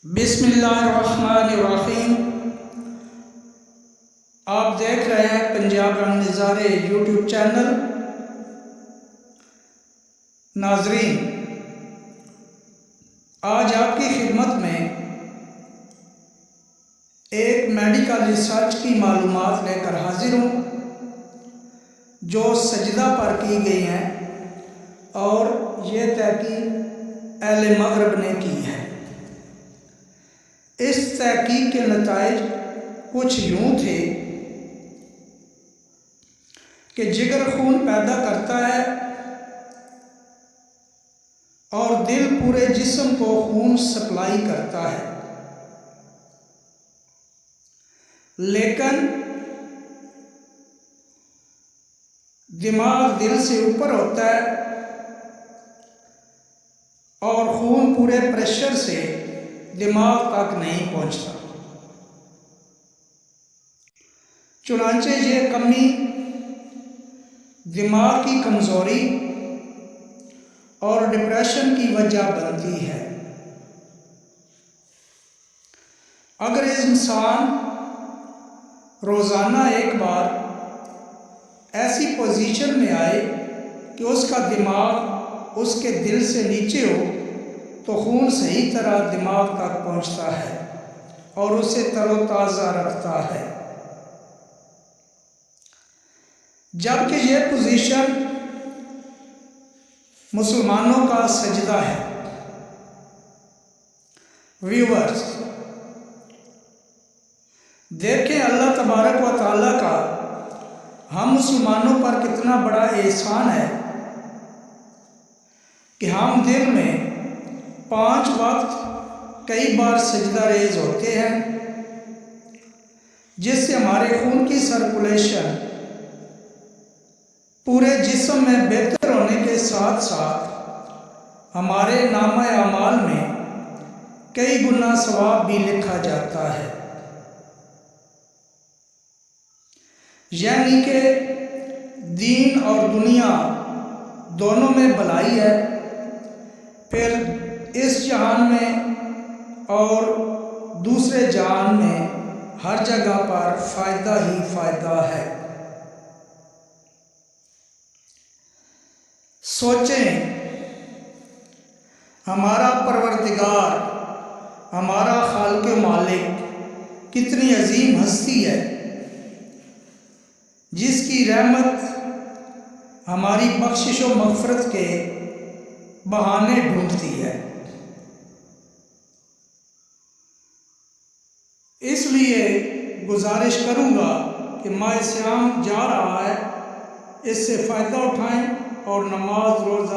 बिस्मिल्लाहिर्रहमानिर्रहीम। आप देख रहे हैं पंजाब रंग नज़ारे यूट्यूब चैनल। नाजरीन, आज आपकी खिदमत में एक मेडिकल रिसर्च की मालूमात लेकर हाजिर हूँ जो सजदा पर की गई हैं और ये तहकीक अहले मगरब ने की है। इस तहकीक के नताइज कुछ यूँ थे कि जिगर खून पैदा करता है और दिल पूरे जिस्म को खून सप्लाई करता है, लेकिन दिमाग दिल से ऊपर होता है और खून पूरे प्रेशर से दिमाग तक नहीं पहुंचता। चुनांचे ये कमी दिमाग की कमज़ोरी और डिप्रेशन की वजह बनती है। अगर इंसान रोज़ाना एक बार ऐसी पोजीशन में आए कि उसका दिमाग उसके दिल से नीचे हो तो खून सही तरह दिमाग तक पहुंचता है और उसे तरोताज़ा रखता है। जबकि यह पोजीशन मुसलमानों का सजदा है। व्यूअर्स, देखें अल्लाह तबारक व तआला का हम मुसलमानों पर कितना बड़ा एहसान है कि हम दिन में 5 वक्त कई बार सजदा रेज होते हैं, जिससे हमारे खून की सर्कुलेशन पूरे जिस्म में बेहतर होने के साथ साथ हमारे नामा अमाल में कई गुना सवाब भी लिखा जाता है। यानी कि दीन और दुनिया दोनों में भलाई है, फिर इस जहान में और दूसरे जहान में हर जगह पर फ़ायदा ही फ़ायदा है। सोचें, हमारा परवरदिगार, हमारा खालिक मालिक कितनी अजीम हस्ती है जिसकी रहमत हमारी बख्शिश व मग़फ़िरत के बहाने ढूंढती है। इसलिए गुजारिश करूँगा कि माह सियाम जा रहा है, इससे फ़ायदा उठाएं और नमाज रोज़ा